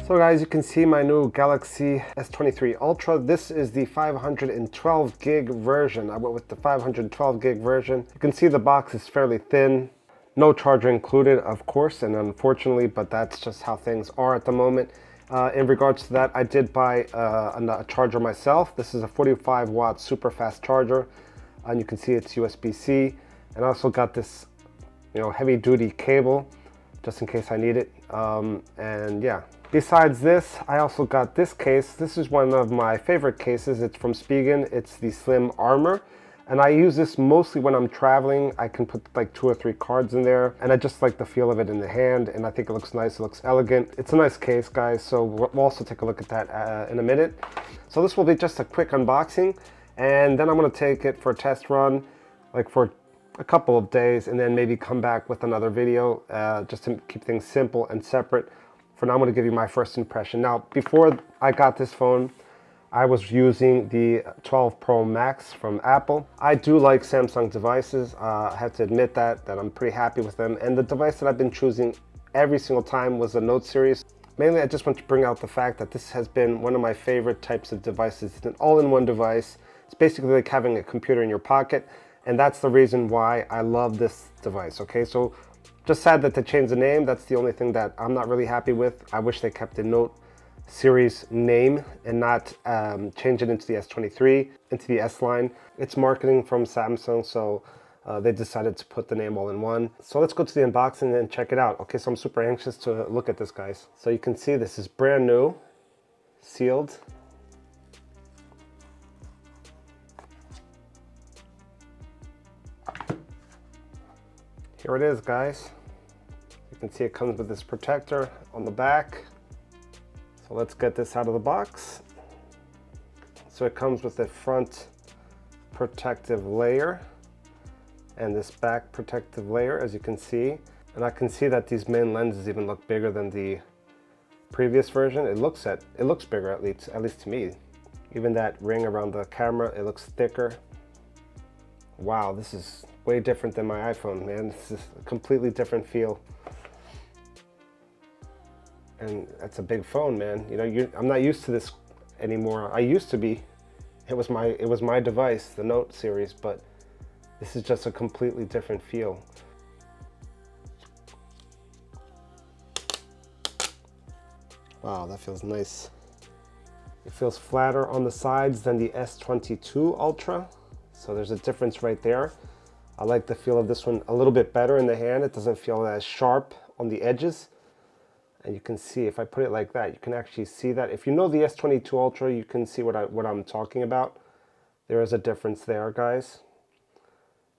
So guys, you can see my new Galaxy S23 Ultra. This is the 512 gig version. I went with the 512 gig version. You can see the box is fairly thin. No charger included, of course, and unfortunately, but that's just how things are at the moment. In regards to that, I did buy a charger myself. This is a 45 watt super fast charger, and you can see it's USB-C. And I also got this, heavy duty cable, just in case I need it. And yeah. Besides this, I also got this case. This is one of my favorite cases. It's from Spigen. It's the Slim Armor. And I use this mostly when I'm traveling. I can put like 2 or 3 cards in there. And I just like the feel of it in the hand. And I think it looks nice. It looks elegant. It's a nice case, guys. So we'll also take a look at that in a minute. So this will be just a quick unboxing. And then I'm going to take it for a test run, like for a couple of days. And then maybe come back with another video just to keep things simple and separate. For now, I'm going to give you my first impression. Now, before I got this phone, I was using the 12 Pro Max from Apple. I do like Samsung devices. I have to admit that I'm pretty happy with them. And the device that I've been choosing every single time was the Note series. Mainly, I just want to bring out the fact that this has been one of my favorite types of devices. It's an all-in-one device. It's basically like having a computer in your pocket. And that's the reason why I love this device, okay? So, just sad that they changed the name. That's the only thing that I'm not really happy with. I wish they kept the Note series name and not change it into the S23, into the S line. It's marketing from Samsung, so they decided to put the name all in one. So let's go to the unboxing and check it out. Okay, so I'm super anxious to look at this, guys. So you can see this is brand new, sealed. Here it is, guys. You can see it comes with this protector on the back. So let's get this out of the box. So it comes with a front protective layer and this back protective layer, as you can see. And I can see that these main lenses even look bigger than the previous version. It looks bigger, at least to me. Even that ring around the camera, it looks thicker. Wow, this is way different than my iPhone, man. This is a completely different feel. And that's a big phone, man. I'm not used to this anymore. I used to be. It was my device, the Note series, but this is just a completely different feel. Wow, that feels nice. It feels flatter on the sides than the S22 Ultra. So there's a difference right there. I like the feel of this one a little bit better in the hand. It doesn't feel as sharp on the edges. And you can see, if I put it like that, you can actually see that. If you know the S22 Ultra, you can see what I'm talking about. There is a difference there, guys.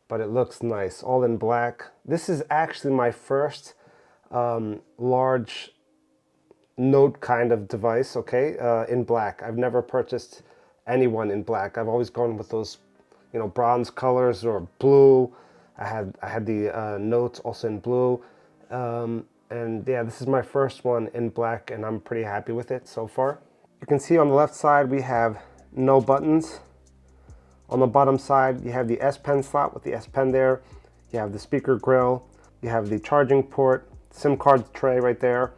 But it looks nice, all in black. This is actually my first large Note kind of device, okay, in black. I've never purchased anyone in black. I've always gone with those, bronze colors or blue. I had the Note also in blue. And yeah, this is my first one in black, and I'm pretty happy with it so far. You can see on the left side, we have no buttons. On the bottom side, you have the S Pen slot with the S Pen there. You have the speaker grill. You have the charging port, SIM card tray right there.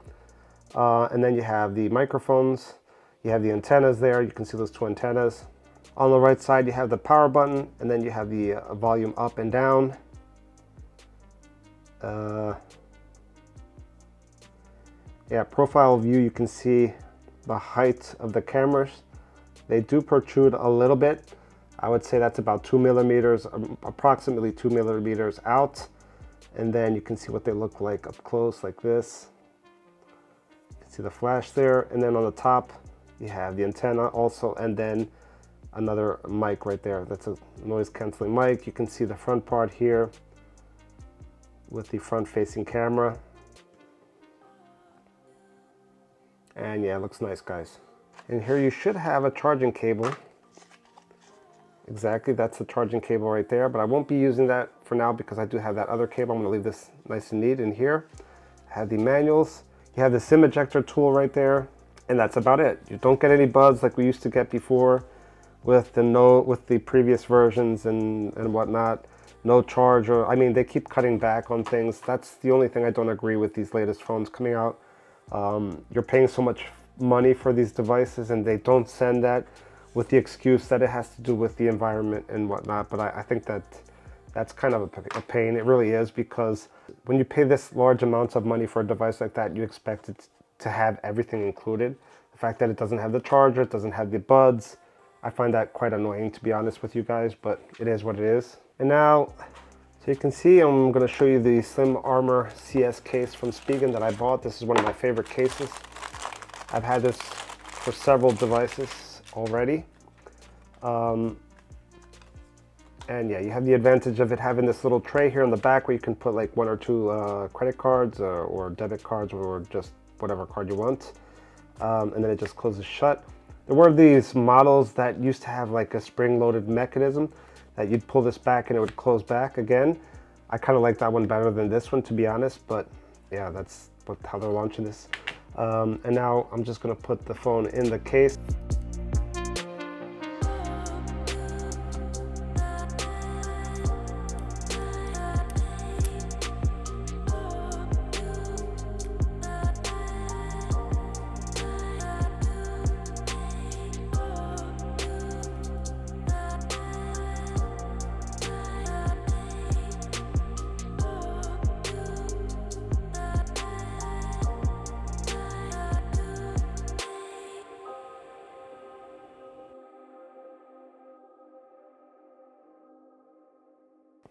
And then you have the microphones. You have the antennas there. You can see those 2 antennas. On the right side, you have the power button, and then you have the volume up and down. Yeah, profile view, you can see the height of the cameras. They do protrude a little bit. I would say that's about 2 millimeters, approximately 2 millimeters out. And then you can see what they look like up close, like this. You can see the flash there. And then on the top, you have the antenna also, and then another mic right there. That's a noise canceling mic. You can see the front part here with the front facing camera. And yeah, it looks nice, guys. And here you should have a charging cable. Exactly, that's the charging cable right there, but I won't be using that for now because I do have that other cable. I'm gonna leave this nice and neat in here. I have the manuals. You have the SIM ejector tool right there, and that's about it. You don't get any buds like we used to get before with the previous versions and whatnot. No charger. I mean, they keep cutting back on things. That's the only thing I don't agree with these latest phones coming out. You're paying so much money for these devices, and they don't send that with the excuse that it has to do with the environment and whatnot. But I think that that's kind of a pain. It really is, because when you pay this large amounts of money for a device like that, you expect it to have everything included. The fact that it doesn't have the charger, it doesn't have the buds, I find that quite annoying, to be honest with you guys, but it is what it is. And now, so you can see, I'm going to show you the Slim Armor CS case from Spigen that I bought. This is one of my favorite cases. I've had this for several devices already. And yeah, you have the advantage of it having this little tray here in the back where you can put like 1 or 2 credit cards or debit cards, or just whatever card you want. And then it just closes shut. There were these models that used to have like a spring-loaded mechanism that you'd pull this back and it would close back again. I kind of like that one better than this one, to be honest, but yeah, that's how they're launching this. And now I'm just going to put the phone in the case.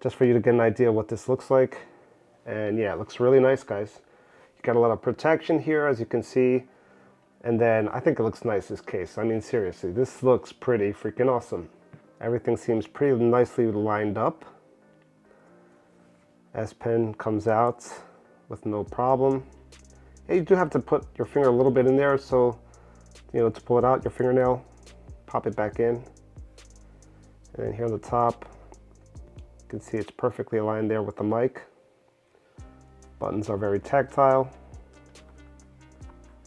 Just for you to get an idea of what this looks like. And yeah, it looks really nice, guys. You got a lot of protection here, as you can see. And then I think it looks nice, this case. I mean, seriously, this looks pretty freaking awesome. Everything seems pretty nicely lined up. S Pen comes out with no problem. Yeah, you do have to put your finger a little bit in there, so, you know, to pull it out, your fingernail, pop it back in. And then here on the top, you can see it's perfectly aligned there with the mic. Buttons are very tactile.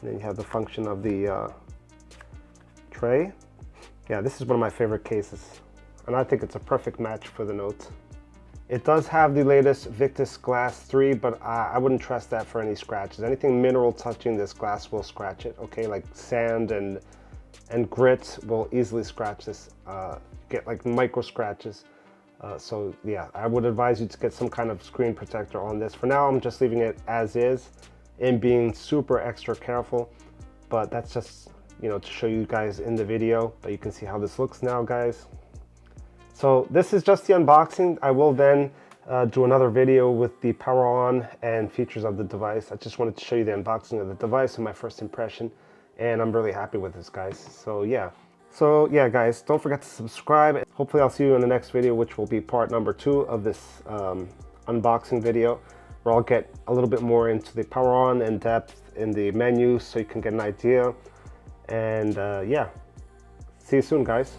And then you have the function of the tray. Yeah, this is one of my favorite cases, and I think it's a perfect match for the Note. It does have the latest Victus Glass 3, but I wouldn't trust that for any scratches. Anything mineral touching this glass will scratch it, okay? Like sand and grit will easily scratch this, get like micro scratches. So yeah, I would advise you to get some kind of screen protector on this. For now, I'm just leaving it as is and being super extra careful, but that's just, you know, to show you guys in the video. But you can see how this looks now, guys. So this is just the unboxing. I will then do another video with the power on and features of the device. I just wanted to show you the unboxing of the device and my first impression, and I'm really happy with this, guys. So yeah, guys, don't forget to subscribe. Hopefully I'll see you in the next video, which will be part number 2 of this unboxing video, where I'll get a little bit more into the power on and depth in the menu so you can get an idea. And yeah, see you soon, guys.